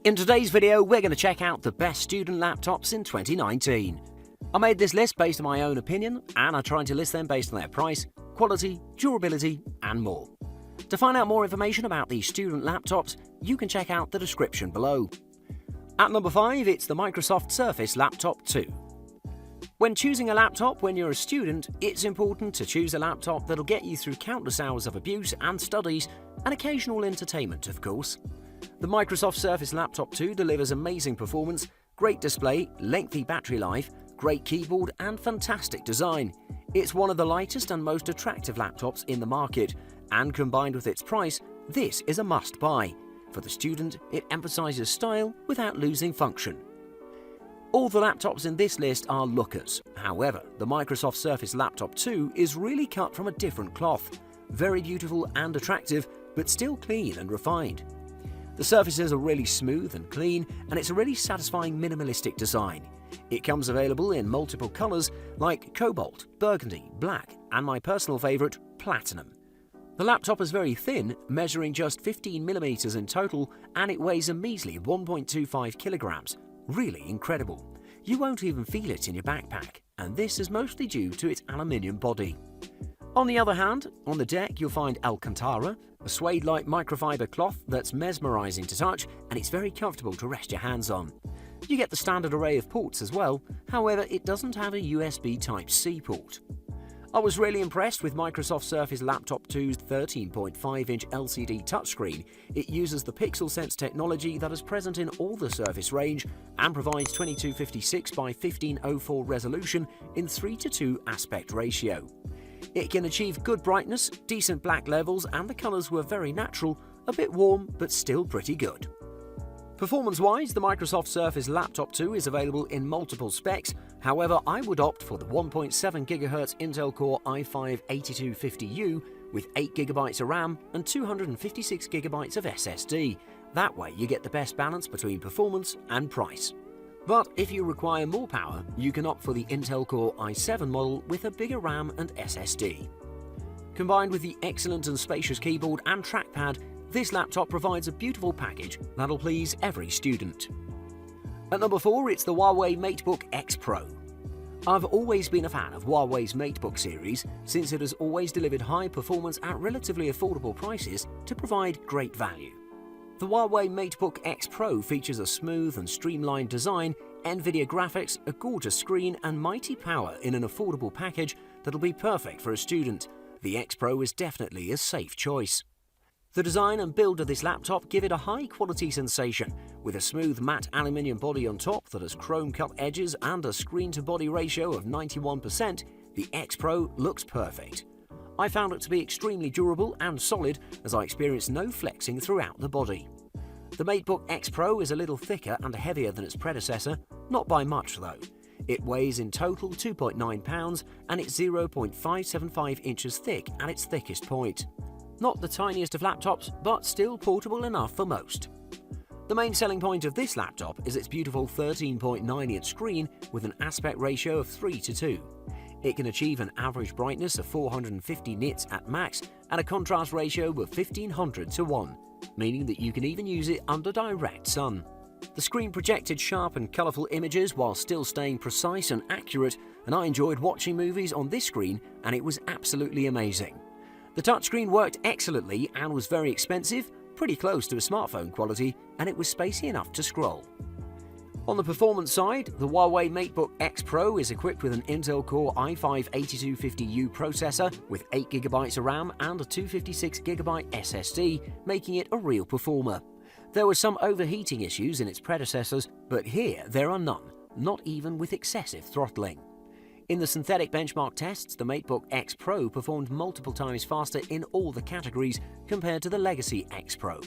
In today's video, we're going to check out the best student laptops in 2019. I made this list based on my own opinion, and I tried to list them based on their price, quality, durability, and more. To find out more information about these student laptops, you can check out the description below. At number 5, it's the Microsoft Surface Laptop 2. When choosing a laptop when you're a student, it's important to choose a laptop that'll get you through countless hours of abuse and studies, and occasional entertainment, of course. The Microsoft Surface Laptop 2 delivers amazing performance, great display, lengthy battery life, great keyboard, and fantastic design. It's one of the lightest and most attractive laptops in the market, and combined with its price, this is a must-buy. For the student, it emphasizes style without losing function. All the laptops in this list are lookers. However, the Microsoft Surface Laptop 2 is really cut from a different cloth. Very beautiful and attractive, but still clean and refined. The surfaces are really smooth and clean, and it's a really satisfying minimalistic design. It comes available in multiple colors like cobalt, burgundy, black, and my personal favorite, platinum. The laptop is very thin, measuring just 15mm in total, and it weighs a measly 1.25 kilograms. Really incredible. You won't even feel it in your backpack, and this is mostly due to its aluminium body. On the other hand, on the deck you'll find Alcantara, a suede-like microfiber cloth that's mesmerizing to touch, and it's very comfortable to rest your hands on. You get the standard array of ports as well, however it doesn't have a USB Type-C port. I was really impressed with Microsoft Surface Laptop 2's 13.5-inch LCD touchscreen. It uses the Pixel Sense technology that is present in all the Surface range and provides 2256 by 1504 resolution in 3:2 aspect ratio. It can achieve good brightness, decent black levels, and the colors were very natural, a bit warm but still pretty good. Performance-wise, the Microsoft Surface Laptop 2 is available in multiple specs. However, I would opt for the 1.7 GHz Intel Core i5-8250U with 8GB of RAM and 256GB of SSD. That way you get the best balance between performance and price. But if you require more power, you can opt for the Intel Core i7 model with a bigger RAM and SSD. Combined with the excellent and spacious keyboard and trackpad, this laptop provides a beautiful package that'll please every student. At number 4, it's the Huawei MateBook X Pro. I've always been a fan of Huawei's MateBook series since it has always delivered high performance at relatively affordable prices to provide great value. The Huawei MateBook X Pro features a smooth and streamlined design, NVIDIA graphics, a gorgeous screen, and mighty power in an affordable package that'll be perfect for a student. The X Pro is definitely a safe choice. The design and build of this laptop give it a high-quality sensation, with a smooth matte aluminium body on top that has chrome-cut edges and a screen-to-body ratio of 91%, the X Pro looks perfect. I found it to be extremely durable and solid, as I experienced no flexing throughout the body. The MateBook X Pro is a little thicker and heavier than its predecessor, not by much though. It weighs in total 2.9 pounds and it's 0.575 inches thick at its thickest point. Not the tiniest of laptops, but still portable enough for most. The main selling point of this laptop is its beautiful 13.9-inch screen with an aspect ratio of 3:2. It can achieve an average brightness of 450 nits at max and a contrast ratio of 1500:1, meaning that you can even use it under direct sun. The screen projected sharp and colourful images while still staying precise and accurate, and I enjoyed watching movies on this screen, and it was absolutely amazing. The touchscreen worked excellently and was very expensive, pretty close to a smartphone quality, and it was spacey enough to scroll. On the performance side, the Huawei MateBook X Pro is equipped with an Intel Core i5-8250U processor with 8GB of RAM and a 256GB SSD, making it a real performer. There were some overheating issues in its predecessors, but here there are none, not even with excessive throttling. In the synthetic benchmark tests, the MateBook X Pro performed multiple times faster in all the categories compared to the legacy X Pro.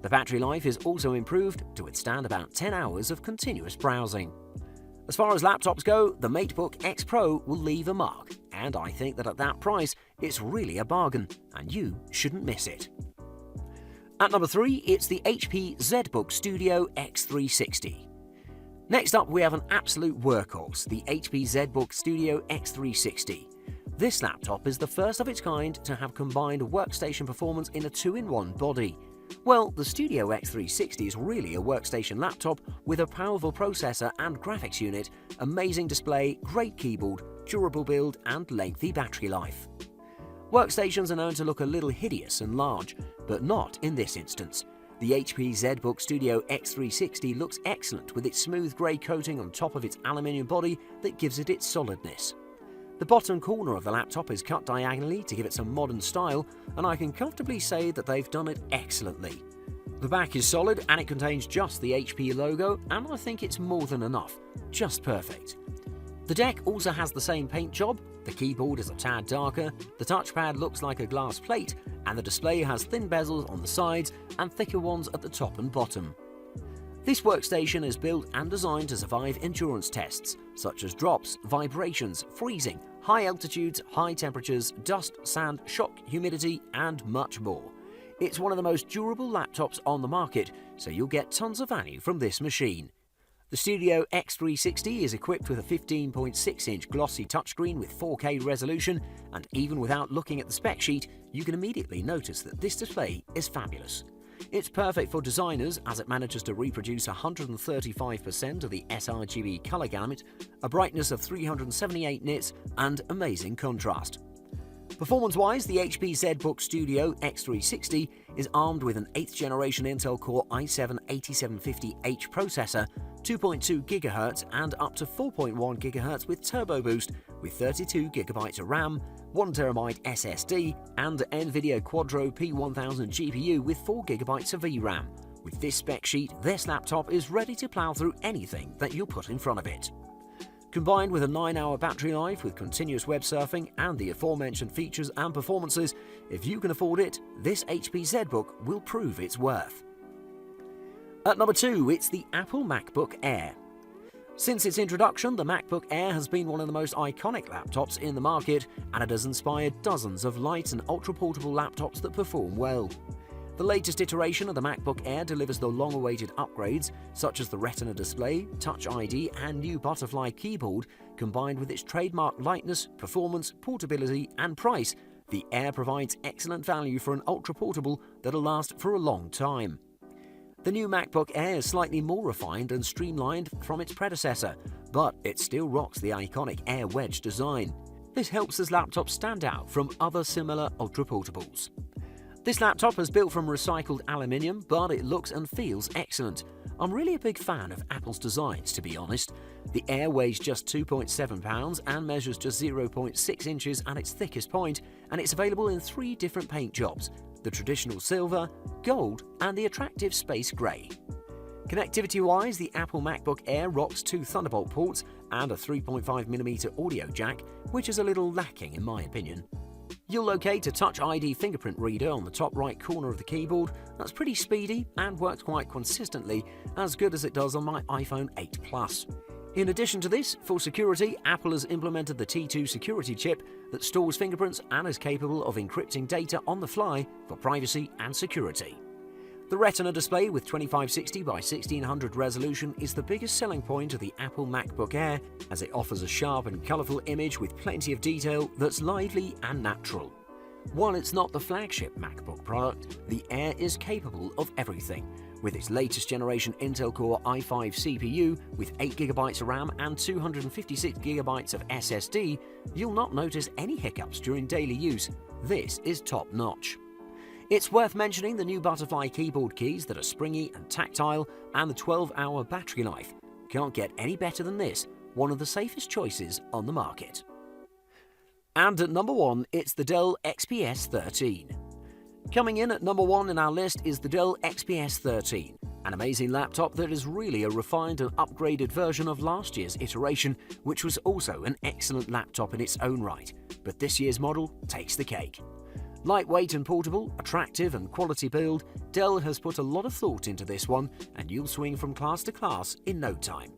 The battery life is also improved to withstand about 10 hours of continuous browsing. As far as laptops go, the MateBook X Pro will leave a mark, and I think that at that price, it's really a bargain, and you shouldn't miss it. At number 3, it's the HP ZBook Studio X360. Next up, we have an absolute workhorse, the HP ZBook Studio X360. This laptop is the first of its kind to have combined workstation performance in a 2-in-1 body. Well, the Studio X360 is really a workstation laptop with a powerful processor and graphics unit, amazing display, great keyboard, durable build, and lengthy battery life. Workstations are known to look a little hideous and large, but not in this instance. The HP ZBook Studio X360 looks excellent with its smooth grey coating on top of its aluminium body that gives it its solidness. The bottom corner of the laptop is cut diagonally to give it some modern style, and I can comfortably say that they've done it excellently. The back is solid and it contains just the HP logo, and I think it's more than enough. Just perfect. The deck also has the same paint job, the keyboard is a tad darker, the touchpad looks like a glass plate, and the display has thin bezels on the sides and thicker ones at the top and bottom. This workstation is built and designed to survive endurance tests, such as drops, vibrations, freezing, high altitudes, high temperatures, dust, sand, shock, humidity, and much more. It's one of the most durable laptops on the market, so you'll get tons of value from this machine. The Studio X360 is equipped with a 15.6-inch glossy touchscreen with 4K resolution, and even without looking at the spec sheet, you can immediately notice that this display is fabulous. It's perfect for designers as it manages to reproduce 135% of the sRGB color gamut, a brightness of 378 nits, and amazing contrast. Performance-wise, the HP ZBook Studio X360 is armed with an 8th generation Intel Core i7-8750H processor, 2.2 GHz and up to 4.1 GHz with Turbo Boost, with 32 GB of RAM, 1 TB SSD, and NVIDIA Quadro P1000 GPU with 4 GB of VRAM. With this spec sheet, this laptop is ready to plow through anything that you put in front of it. Combined with a 9-hour battery life with continuous web surfing and the aforementioned features and performances, if you can afford it, this HP ZBook will prove its worth. At number 2, it's the Apple MacBook Air. Since its introduction, the MacBook Air has been one of the most iconic laptops in the market, and it has inspired dozens of light and ultra-portable laptops that perform well. The latest iteration of the MacBook Air delivers the long-awaited upgrades, such as the Retina display, Touch ID, and new butterfly keyboard. Combined with its trademark lightness, performance, portability, and price, the Air provides excellent value for an ultra-portable that'll last for a long time. The new MacBook Air is slightly more refined and streamlined from its predecessor, but it still rocks the iconic Air Wedge design. This helps this laptop stand out from other similar ultra-portables. This laptop is built from recycled aluminium, but it looks and feels excellent. I'm really a big fan of Apple's designs, to be honest. The Air weighs just 2.7 pounds and measures just 0.6 inches at its thickest point, and it's available in 3 different paint jobs: the traditional silver, gold, and the attractive space grey. Connectivity-wise, the Apple MacBook Air rocks 2 Thunderbolt ports and a 3.5mm audio jack, which is a little lacking in my opinion. You'll locate a Touch ID fingerprint reader on the top right corner of the keyboard that's pretty speedy and works quite consistently, as good as it does on my iPhone 8 Plus. In addition to this, for security, Apple has implemented the T2 security chip that stores fingerprints and is capable of encrypting data on the fly for privacy and security. The Retina display with 2560 by 1600 resolution is the biggest selling point of the Apple MacBook Air, as it offers a sharp and colourful image with plenty of detail that's lively and natural. While it's not the flagship MacBook product, the Air is capable of everything. With its latest generation Intel Core i5 CPU with 8GB of RAM and 256GB of SSD, you'll not notice any hiccups during daily use. This is top-notch. It's worth mentioning the new butterfly keyboard keys that are springy and tactile, and the 12-hour battery life. Can't get any better than this, one of the safest choices on the market. And at number 1, it's the Dell XPS 13. Coming in at number 1 in our list is the Dell XPS 13, an amazing laptop that is really a refined and upgraded version of last year's iteration, which was also an excellent laptop in its own right, but this year's model takes the cake. Lightweight and portable, attractive and quality build, Dell has put a lot of thought into this one, and you'll swing from class to class in no time.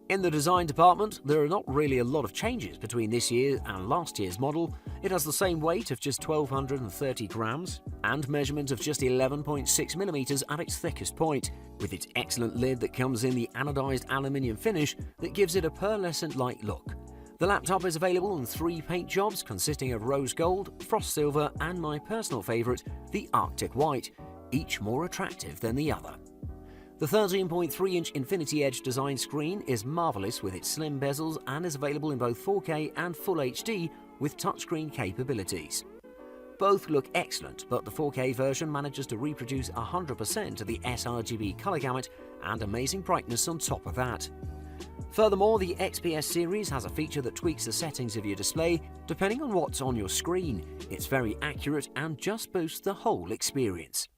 In the design department, there are not really a lot of changes between this year and last year's model. It has the same weight of just 1,230 grams and measurement of just 11.6mm at its thickest point, with its excellent lid that comes in the anodized aluminium finish that gives it a pearlescent-like look. The laptop is available in 3 paint jobs consisting of rose gold, frost silver, and my personal favourite, the Arctic white. each more attractive than the other. The 13.3-inch Infinity Edge design screen is marvelous with its slim bezels and is available in both 4K and Full HD with touchscreen capabilities. Both look excellent, but the 4K version manages to reproduce 100% of the sRGB color gamut and amazing brightness on top of that. Furthermore, the XPS series has a feature that tweaks the settings of your display depending on what's on your screen. It's very accurate and just boosts the whole experience.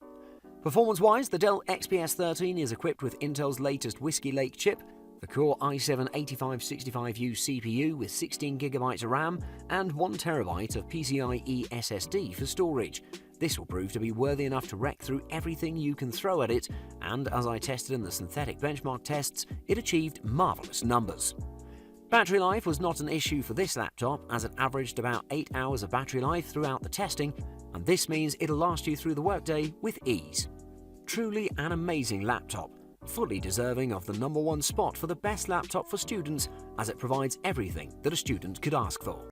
Performance-wise, the Dell XPS 13 is equipped with Intel's latest Whiskey Lake chip, the Core i7-8565U CPU with 16GB of RAM and 1TB of PCIe SSD for storage. This will prove to be worthy enough to wreck through everything you can throw at it, and as I tested in the synthetic benchmark tests, it achieved marvelous numbers. Battery life was not an issue for this laptop, as it averaged about 8 hours of battery life throughout the testing, and this means it'll last you through the workday with ease. Truly an amazing laptop, fully deserving of the #1 spot for the best laptop for students, as it provides everything that a student could ask for.